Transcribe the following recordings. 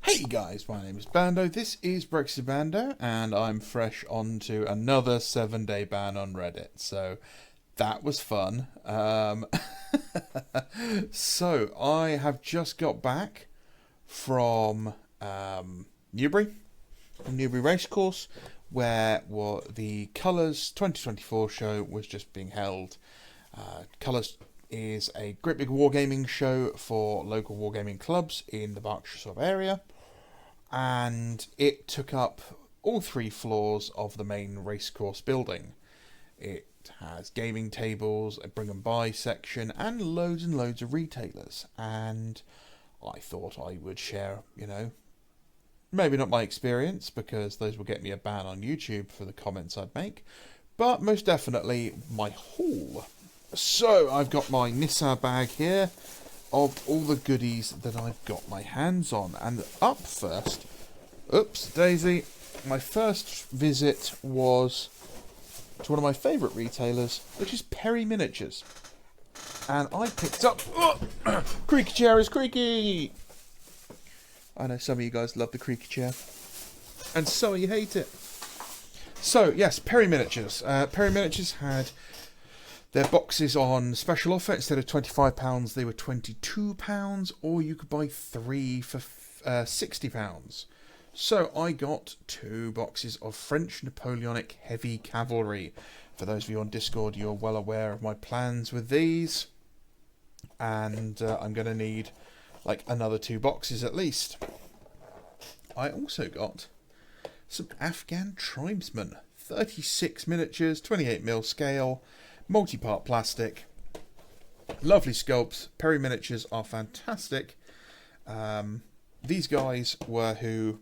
Hey guys, my name is Bando, this is Brexit Bando, and I'm fresh onto another 7-day ban on Reddit, so that was fun. So, I have just got back from Newbury, Newbury Racecourse, where the Colours 2024 show was just being held. Colours is a great big wargaming show for local wargaming clubs in the Berkshire area, and it took up all 3 floors of the main racecourse building. It has gaming tables, a bring and buy section, and loads of retailers. And I thought I would share, maybe not my experience, because those will get me a ban on YouTube for the comments I'd make, but most definitely my haul. So I've got my Nissa bag here of all the goodies that I've got my hands on. And up first, oops, daisy, my first visit was to one of my favourite retailers, which is Perry Miniatures. And I picked up... creaky chair is creaky! I know some of you guys love the creaky chair. And some of you hate it. So, yes, Perry Miniatures. Perry Miniatures had their boxes on special offer. Instead of £25, they were £22, or you could buy 3 for £60. So I got 2 boxes of French Napoleonic heavy cavalry. For those of you on Discord, you're well aware of my plans with these. And I'm going to need like another 2 boxes at least. I also got some Afghan tribesmen. 36 miniatures, 28mm scale, multi-part plastic. Lovely sculpts. Perry Miniatures are fantastic. These guys were who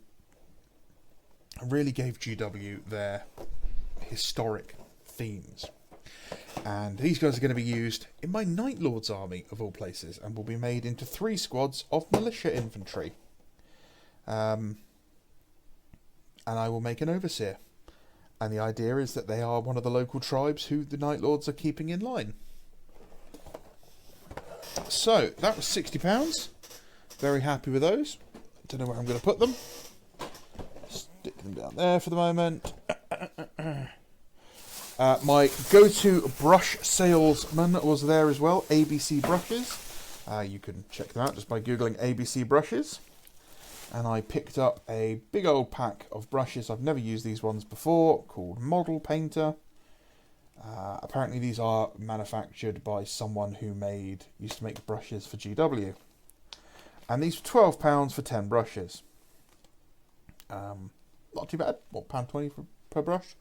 really gave GW their historic themes. And these guys are going to be used in my Night Lord's army, of all places, and will be made into 3 squads of militia infantry. And I will make an overseer. And the idea is that they are one of the local tribes who the Night Lords are keeping in line. So, that was £60. Very happy with those. Don't know where I'm going to put them. Stick them down there for the moment. My go-to brush salesman was there as well, ABC Brushes. You can check them out just by googling ABC Brushes. And I picked up a big old pack of brushes. I've never used these ones before, called Model Painter. Apparently these are manufactured by someone who used to make brushes for GW. And these were £12 for 10 brushes. Not too bad. What, £1.20 per brush?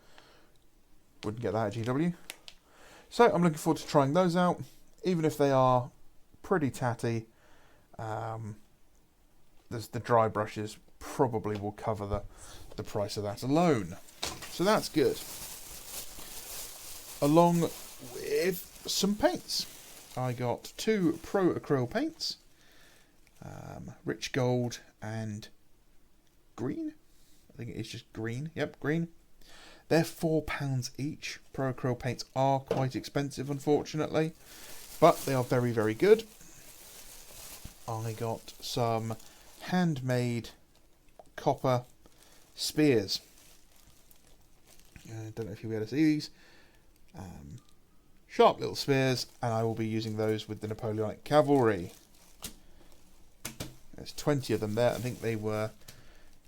Wouldn't get that at GW. So I'm looking forward to trying those out. Even if they are pretty tatty, the dry brushes probably will cover the price of that alone. So that's good. Along with some paints. I got 2 Pro Acryl paints. Rich gold and green. I think it is just green. Yep, green. They're £4 each. Pro Acryl paints are quite expensive, unfortunately, but they are very, very good. I got some handmade copper spears. I don't know if you'll be able to see these. Sharp little spears, and I will be using those with the Napoleonic cavalry. There's 20 of them there. I think they were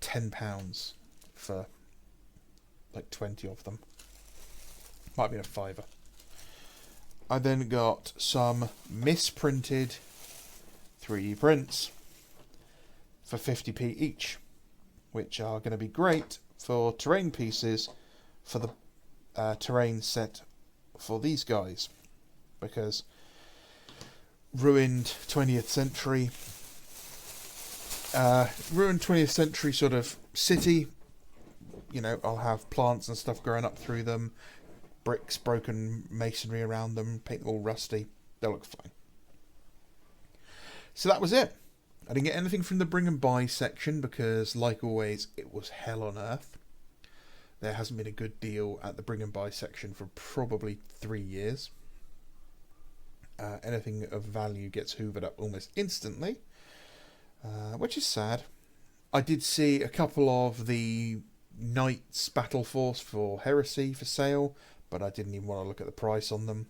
£10 for like 20 of them. Might be a fiver. I then got some misprinted 3D prints for 50p each, which are going to be great for terrain pieces for the terrain set for these guys, because ruined 20th century sort of city. I'll have plants and stuff growing up through them, bricks, broken masonry around them, paint all rusty. They'll look fine. So that was it. I didn't get anything from the bring and buy section because, like always, it was hell on earth. There hasn't been a good deal at the bring and buy section for probably 3 years. Anything of value gets hoovered up almost instantly, which is sad. I did see a couple of the Knights Battle Force for Heresy for sale, but I didn't even want to look at the price on them.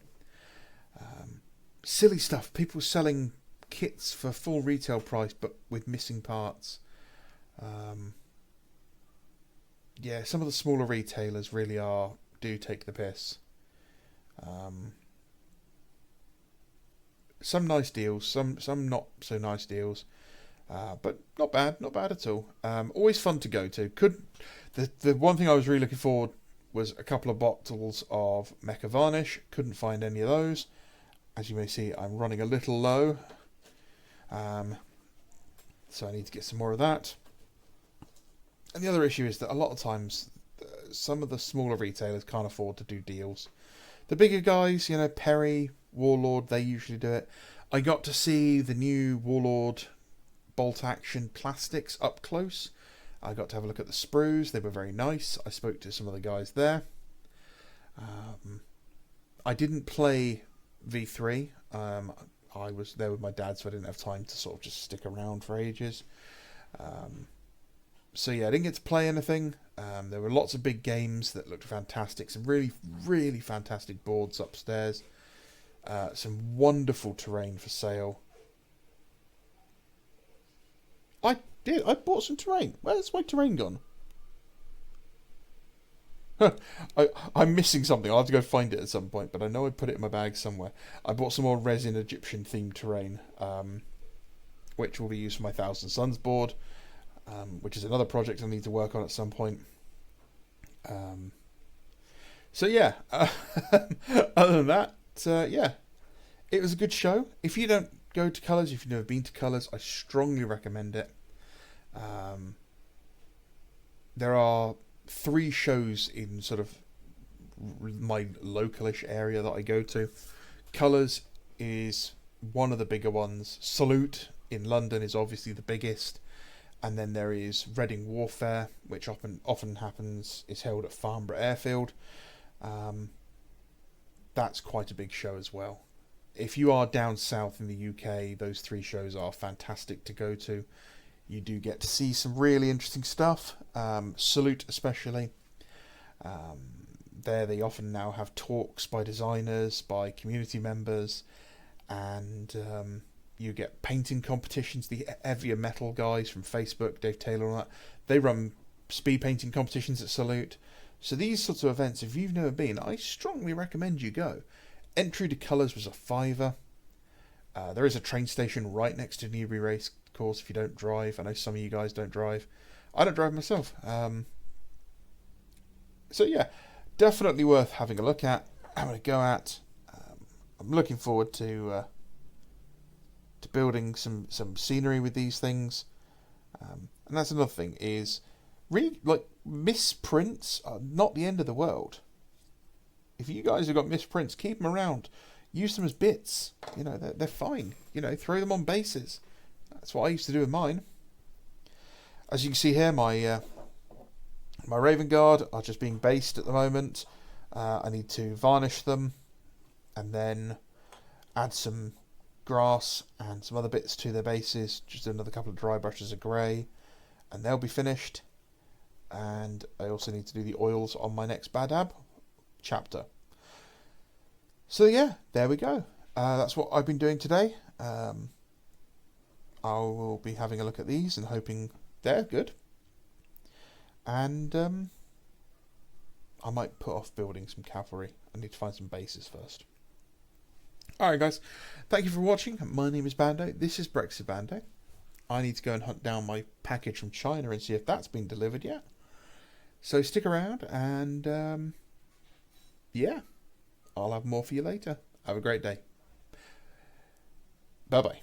Silly stuff. People selling kits for full retail price, but with missing parts. Yeah, some of the smaller retailers really do take the piss. Some nice deals, some not so nice deals, but not bad at all. Always fun to go to. The one thing I was really looking forward was a couple of bottles of Mecha Varnish. Couldn't find any of those. As you may see, I'm running a little low, so I need to get some more of that. And the other issue is that a lot of times, some of the smaller retailers can't afford to do deals. The bigger guys, Perry, Warlord, they usually do it. I got to see the new Warlord bolt action plastics up close. I got to have a look at the sprues. They were very nice. I spoke to some of the guys there. I didn't play V3. I was there with my dad, so I didn't have time to sort of just stick around for ages. So yeah, I didn't get to play anything. There were lots of big games that looked fantastic. Some really, really fantastic boards upstairs. Some wonderful terrain for sale. I bought some terrain. Where's my terrain gone? I'm missing something. I'll have to go find it at some point, but I know I put it in my bag somewhere. I bought some more resin Egyptian themed terrain, which will be used for my Thousand Suns board, which is another project I need to work on at some point. So yeah, other than that, yeah, it was a good show. If you don't go to Colours, if you've never been to Colours, I strongly recommend it. There are 3 shows in sort of my localish area that I go to. Colours is one of the bigger ones. Salute in London is obviously the biggest, and then there is Reading Warfare, which often happens, is held at Farnborough Airfield. That's quite a big show as well. If you are down south in the UK, those 3 shows are fantastic to go to. You do get to see some really interesting stuff. Salute especially. There they often now have talks by designers, by community members, and you get painting competitions. The heavier metal guys from Facebook, Dave Taylor and all that, they run speed painting competitions at Salute. So these sorts of events, if you've never been, I strongly recommend you go. Entry to Colours was a £5. There is a train station right next to Newbury Race Course if you don't drive. I know some of you guys don't drive. I don't drive myself. So yeah, definitely worth having a look at, having a go at. I'm looking forward to building some scenery with these things. And that's another thing is, really, like, misprints are not the end of the world. If you guys have got misprints, keep them around. Use them as bits. They're fine. Throw them on bases. That's what I used to do with mine. As you can see here, my Raven Guard are just being based at the moment. I need to varnish them and then add some grass and some other bits to their bases. Just do another couple of dry brushes of grey and they'll be finished. And I also need to do the oils on my next Badab chapter. So yeah, there we go. That's what I've been doing today. I will be having a look at these and hoping they're good. And I might put off building some cavalry. I need to find some bases first. Alright guys, thank you for watching. My name is Bando. This is Brexit Bando. I need to go and hunt down my package from China and see if that's been delivered yet. So stick around and yeah, I'll have more for you later. Have a great day. Bye bye.